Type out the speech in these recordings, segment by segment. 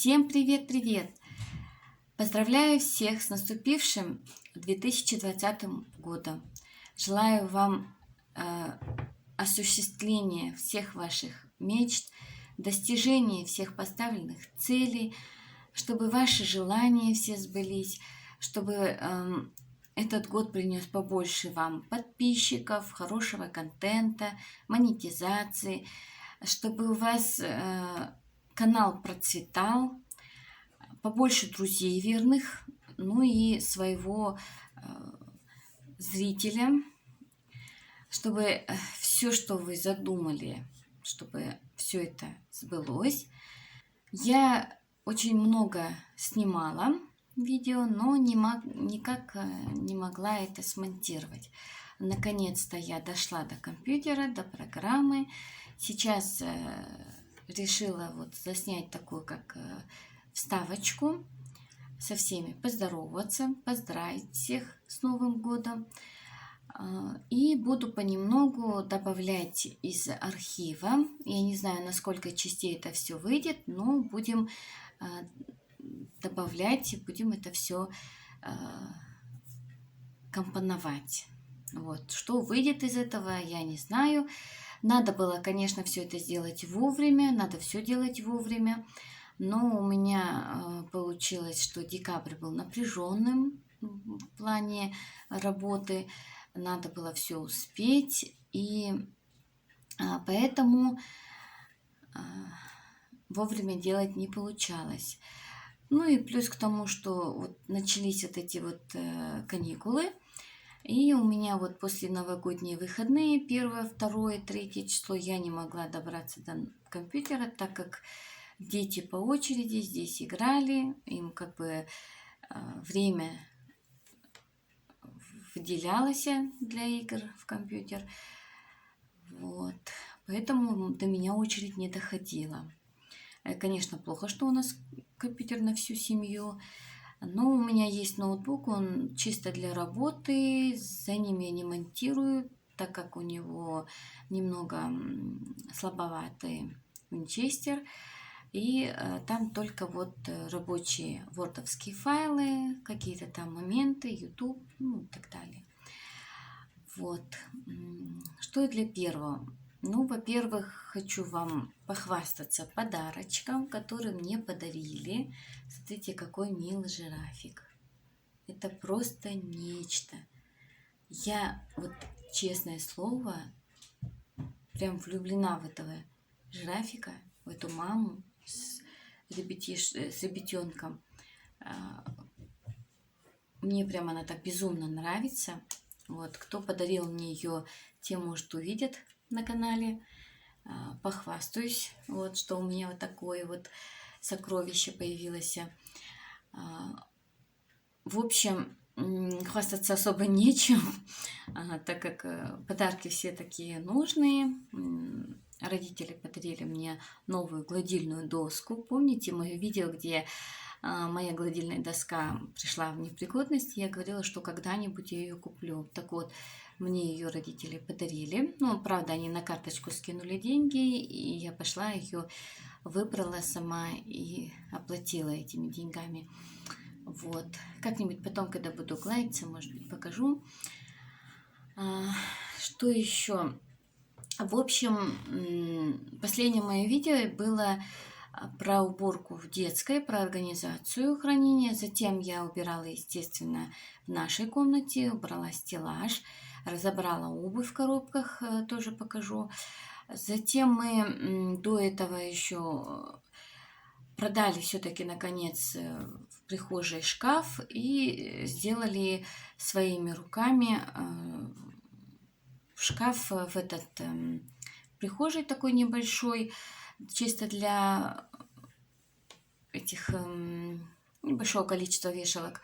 Всем привет-привет! Поздравляю всех с наступившим 2020 годом. Желаю вам осуществления всех ваших мечт, достижения всех поставленных целей, чтобы ваши желания все сбылись, чтобы этот год принес побольше вам подписчиков, хорошего контента, монетизации, чтобы у вас канал процветал, побольше друзей верных, ну и своего зрителя, чтобы все, что вы задумали, чтобы все это сбылось. Я очень много снимала видео, но никак не могла это смонтировать. Наконец-то я дошла до компьютера, до программы. Сейчас решила вот заснять такую как вставочку, со всеми поздороваться, поздравить всех с Новым годом. И буду понемногу добавлять из архива. Я не знаю, насколько частей это все выйдет, но будем добавлять, будем это все компоновать. Вот. Что выйдет из этого, я не знаю. Надо было, конечно, все это сделать вовремя, надо все делать вовремя. Но у меня получилось, что декабрь был напряженным в плане работы. Надо было все успеть. И поэтому вовремя делать не получалось. Ну и плюс к тому, что вот начались вот эти вот каникулы. И у меня вот после новогодние выходные, 1, 2, 3 число, я не могла добраться до компьютера, так как дети по очереди здесь играли, им как бы время выделялось для игр в компьютер. Вот. Поэтому до меня очередь не доходила. Конечно, плохо, что у нас компьютер на всю семью. Но у меня есть ноутбук, он чисто для работы, за ним я не монтирую, так как у него немного слабоватый винчестер. И там только вот рабочие вордовские файлы, какие-то там моменты, YouTube, ну и так далее. Вот. Что для первого? Ну, во-первых, хочу вам похвастаться подарочком, который мне подарили. Смотрите, какой милый жирафик. Это просто нечто. Я, вот честное слово, прям влюблена в этого жирафика, в эту маму с ребятенком. Мне прям она так безумно нравится. Вот, кто подарил мне ее, те, может, увидят на канале. Похвастаюсь, вот, что у меня вот такое вот сокровище появилось. В общем, хвастаться особо нечем, так как подарки все такие нужные. Родители подарили мне новую гладильную доску. Помните мое видео, где моя гладильная доска пришла в непригодность? Я говорила, что когда-нибудь я ее куплю. Так вот, мне ее родители подарили. Ну, правда, они на карточку скинули деньги, и я пошла ее выбрала сама и оплатила этими деньгами. Вот. Как-нибудь потом, когда буду гладиться, может быть, покажу. Что еще? В общем, последнее мое видео было про уборку в детской, про организацию хранения. Затем я убирала, естественно, в нашей комнате, убрала стеллаж, разобрала обувь в коробках, тоже покажу. Затем мы до этого еще продали все-таки, наконец, в прихожей шкаф и сделали своими руками шкаф в этот прихожей такой небольшой, чисто для этих небольшого количества вешалок.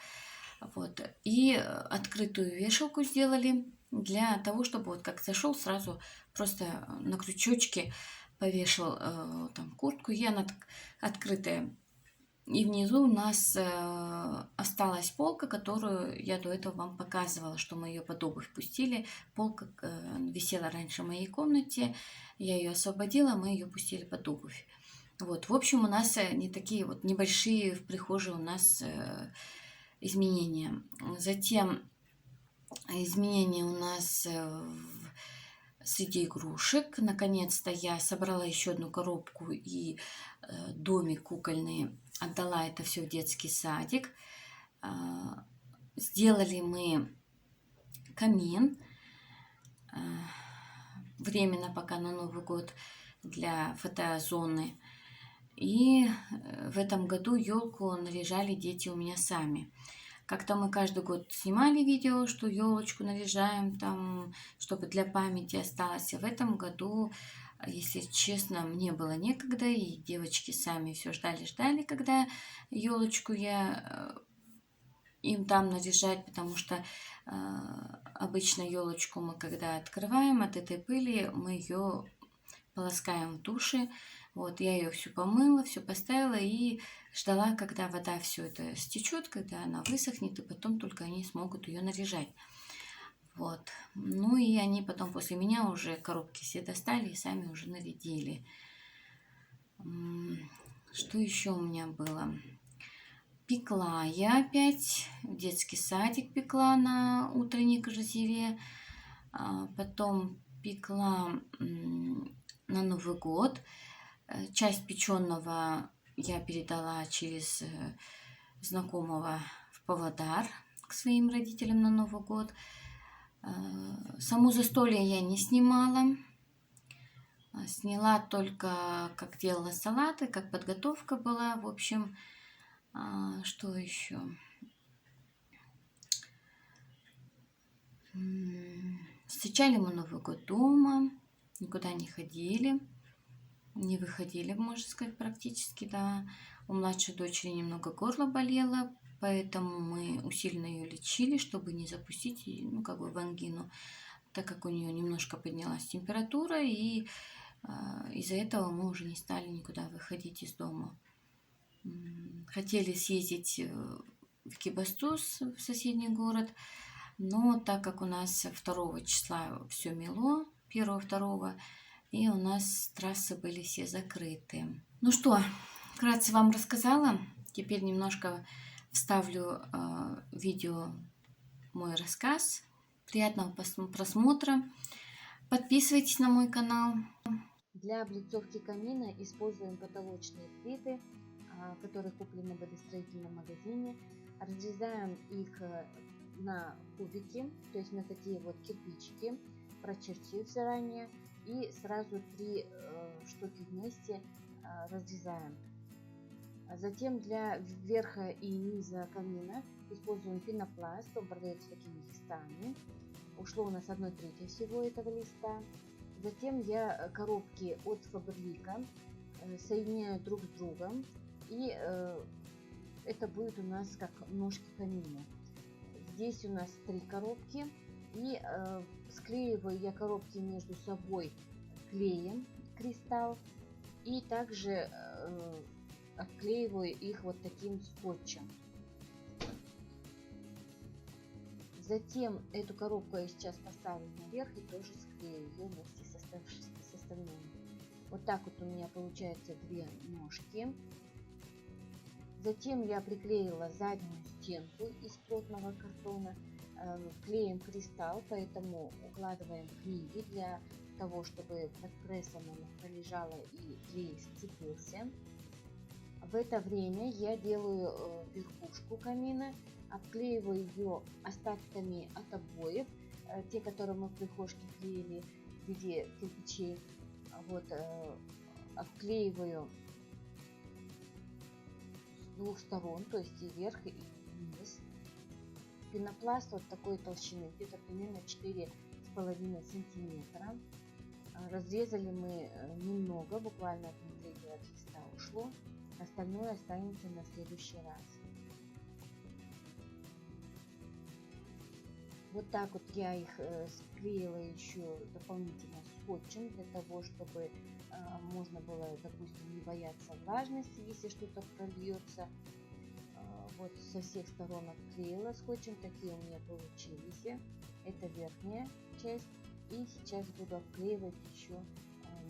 Вот. И открытую вешалку сделали для того, чтобы вот как зашел, сразу просто на крючочке повешал там куртку. И она открытая. И внизу у нас осталась полка, которую я до этого вам показывала, что мы ее под обувь пустили. Полка висела раньше в моей комнате, я ее освободила, мы ее пустили под обувь. Вот, в общем, у нас не такие вот небольшие в прихожей у нас изменения. Затем изменения у нас среди игрушек. Наконец-то я собрала еще одну коробку и домик кукольный. Отдала это все в детский садик. Сделали мы камин. Временно пока на Новый год для фотозоны. И в этом году елку наряжали дети у меня сами. Как-то мы каждый год снимали видео, что елочку наряжаем там, чтобы для памяти осталось. А в этом году, если честно, мне было некогда, и девочки сами все ждали, когда елочку я им там наряжать, потому что обычно елочку мы когда открываем от этой пыли, мы ее полоскаем в душе. Вот, я ее всю помыла, все поставила и ждала, когда вода все это стечет, когда она высохнет, и потом только они смогут ее наряжать. Вот. Ну и они потом после меня уже коробки все достали и сами уже нарядили. Что еще у меня было? Пекла я опять, в детский садик пекла на утренней кружеве. Потом пекла на Новый год. Часть печеного я передала через знакомого в Павлодар к своим родителям на Новый год. Саму застолье я не снимала. Сняла только, как делала салаты, как подготовка была. В общем, что еще? Встречали мы Новый год дома, никуда не ходили. Не выходили, можно сказать, практически, да. У младшей дочери немного горло болело, поэтому мы усиленно ее лечили, чтобы не запустить, в ангину, так как у нее немножко поднялась температура, и из-за этого мы уже не стали никуда выходить из дома. Хотели съездить в Кибастуз, в соседний город, но так как у нас 2 числа все мело, 1-2, и у нас трассы были все закрыты. Ну что, вкратце вам рассказала. Теперь немножко вставлю видео, мой рассказ. Приятного просмотра. Подписывайтесь на мой канал. Для облицовки камина используем потолочные плиты, которые куплены в водостроительном магазине. Разрезаем их на кубики, то есть на такие вот кирпичики, прочертив заранее, и сразу 3 штуки вместе разрезаем. Затем для верха и низа камина используем пенопласт, он продается такими листами. Ушло у нас 1/3 всего этого листа. Затем я коробки от Faberlic соединяю друг с другом, и это будет у нас как ножки камина. Здесь у нас 3 коробки, и склеиваю я коробки между собой клеем кристалл, и также отклеиваю их вот таким скотчем. Затем эту коробку я сейчас поставлю наверх и тоже склею ее вместе с остальными. Вот так вот у меня получается 2 ножки. Затем я приклеила заднюю стенку из плотного картона. Клеим кристалл, поэтому укладываем книги для того, чтобы под прессом она пролежала и клей сцепился. В это время я делаю верхушку камина, обклеиваю ее остатками от обоев, те, которые мы в прихожке клеили в виде кирпичей. Вот, обклеиваю с 2 сторон, то есть и вверх, и вниз. Пенопласт вот такой толщины, где-то примерно 4,5 сантиметра. Разрезали мы немного, буквально 1/3 от листа ушло. Остальное останется на следующий раз. Вот так вот я их склеила еще дополнительно скотчем, для того, чтобы можно было, допустим, не бояться влажности, если что-то прольется. Вот со всех сторон обклеила скотчем, такие у меня получились. Это верхняя часть, и сейчас буду обклеивать еще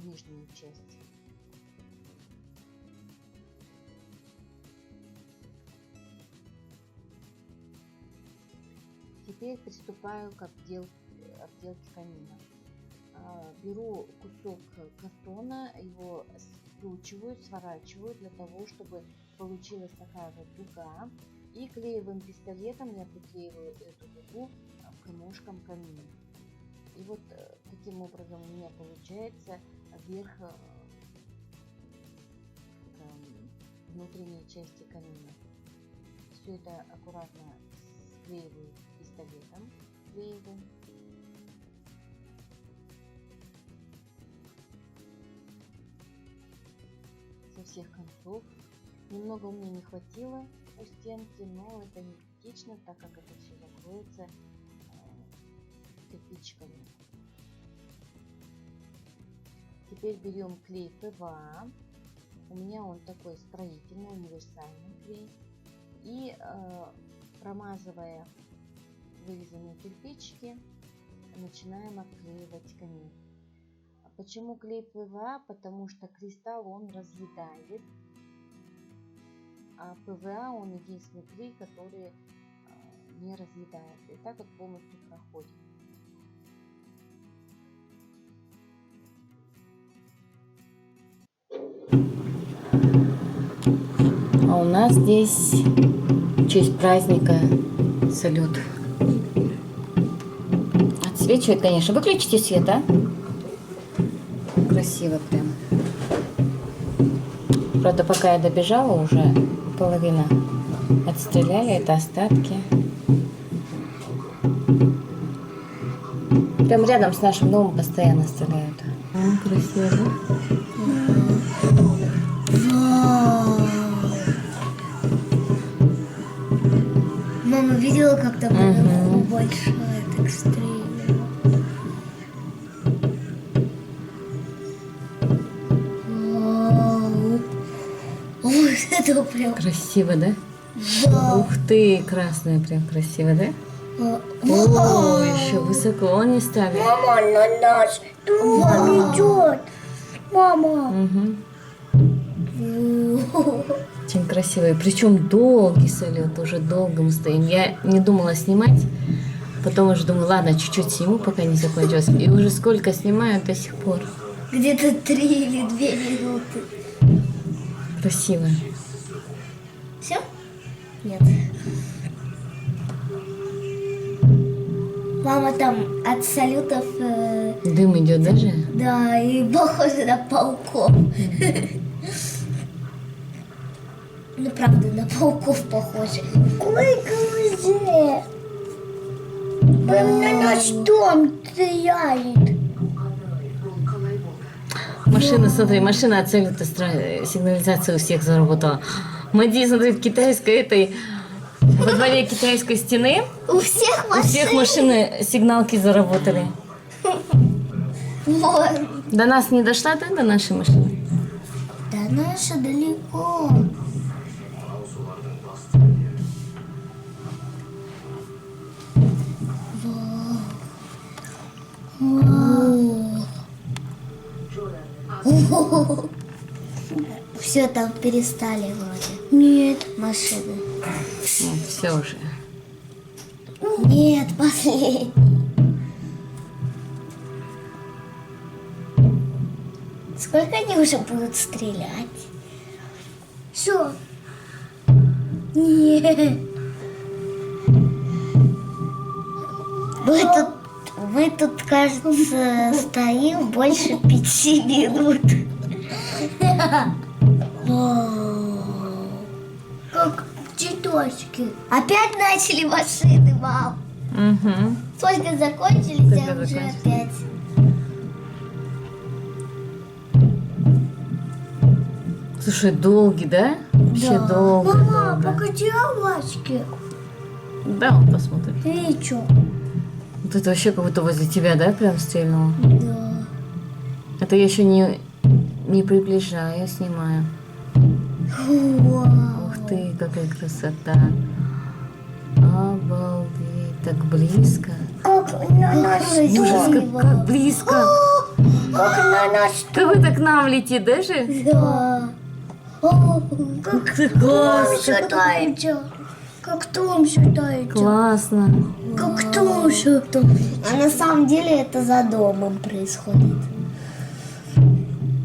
нижнюю часть. теперь приступаю к обделке камина. Беру кусок картона, его скручиваю, сворачиваю для того, чтобы получилась такая вот дуга. И клеевым пистолетом я приклеиваю эту дугу к ножкам камина. И вот таким образом у меня получается верх внутренней части камина. Все это аккуратно склеиваю пистолетом клеевым. Со всех концов. Немного у меня не хватило у стенки, но это не критично, так как это все закроется кирпичиками. Теперь берем клей ПВА. У меня он такой строительный, универсальный клей. И промазывая вырезанные кирпичики, начинаем обклеивать камин. Почему клей ПВА? Потому что кристалл он разъедает, а ПВА он единственный клей, который не разъедает. И так вот полностью проходит. А у нас здесь в честь праздника салют. Отсвечивает, конечно. Выключите свет, а? Красиво прям. Правда, пока я добежала, уже половина отстреляли. Это остатки. Прям рядом с нашим домом постоянно стреляют. Красиво, да? Мама видела, как там наверху большая так стреляла. Вот это прям. Красиво, да? Да. Ух ты, красная прям красиво, да? О, еще высоко они стали. Мама на нас туман идет. Мама. Очень красивый. Причем долгий салют, уже долго мы стоим. Я не думала снимать. Потом уже думаю, ладно, чуть-чуть сниму, пока не закончилось. И уже сколько снимаю до сих пор. Где-то 3 или 2 минуты. Красиво. Все? Нет. Мама там от салютов, Дым идет даже? да, и похоже на пауков. Ну, правда, на пауков похоже. Сколько уже? Прям на наш дом стреляет. Машина, смотри, машина от салюта, сигнализация у всех заработала. Мади, смотри, в китайской этой, во дворе китайской стены У всех у всех машины сигналки заработали. Вот. До нас не дошла, да, до нашей машины? Да наша далеко. Все там перестали вроде. Нет. Машины. Ну, все уже. Нет, последний. Сколько они уже будут стрелять? Все. Нет. Мы тут, кажется, стоим больше 5 минут. Как цветочки. Опять начали машины, мам. Угу. Сколько закончились, Сколько а уже закончились? опять. Слушай, долгий, да? Вообще долго, Мама, долго. покажи овачки. Да, он посмотрит. И что? Вот это вообще как будто возле тебя, да, прям стрельнуло? Да. Это я еще не приближаю, снимаю. Вау. Ух ты, какая красота. Обалдеть, так близко. Как на наш Ужас, дом. как близко. Как на наш Как будто к нам летит, даже? Да. О, как Классно. там считается. Как там считается. Классно. Как тоже. А на самом деле это за домом происходит.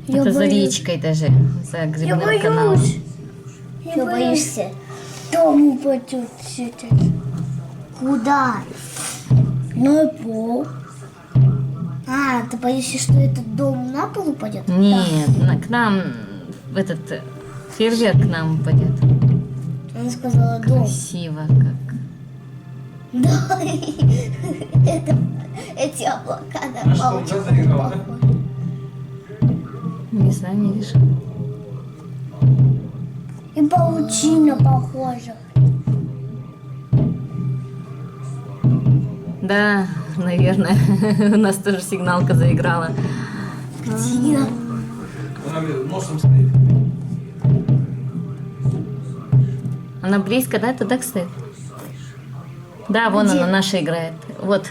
Это за речкой даже, за Я грибным каналом. боюсь. Я боишься? Дом упадет сейчас. Куда? На пол. А, ты боишься, что этот дом на пол упадет? Нет, к нам в этот фейерверк к нам упадет. Она сказала дом. Красиво как. Да. Эти облака на паучку похожи. Не знаю, не вижу. И паучина похожа. Да, наверное. У нас тоже сигналка заиграла. Где? Она носом стоит. Она близко, да, туда стоит? Да, вон Где? она наша играет. Вот.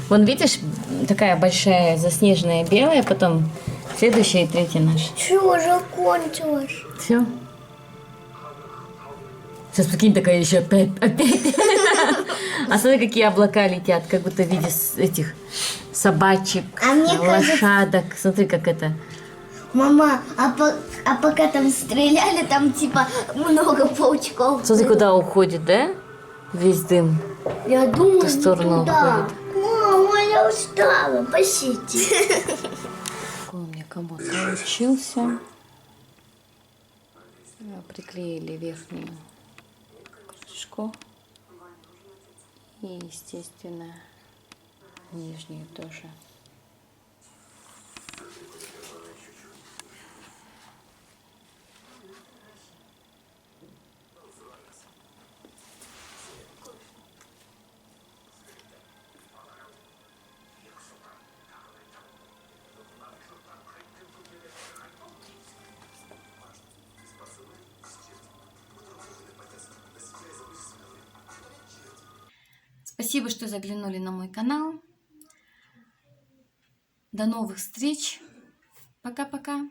Вон, видишь, такая большая заснеженная белая, потом следующая и третья наша. Что, уже кончилось? Все. Сейчас прикинь, такая еще опять. А смотри, какие облака летят, как будто в виде этих собачек, А мне кажется- лошадок. Смотри, как это. Мама, а пока там стреляли, там типа много паучков. Смотри, было. куда уходит, да? Весь дым. Я думаю, В ту сторону не туда. уходит. Мама, я устала, посидите. Такой у меня комод получился. Приклеили верхнюю крышку. И, естественно, нижнюю тоже. Спасибо, что заглянули на мой канал. До новых встреч. Пока-пока.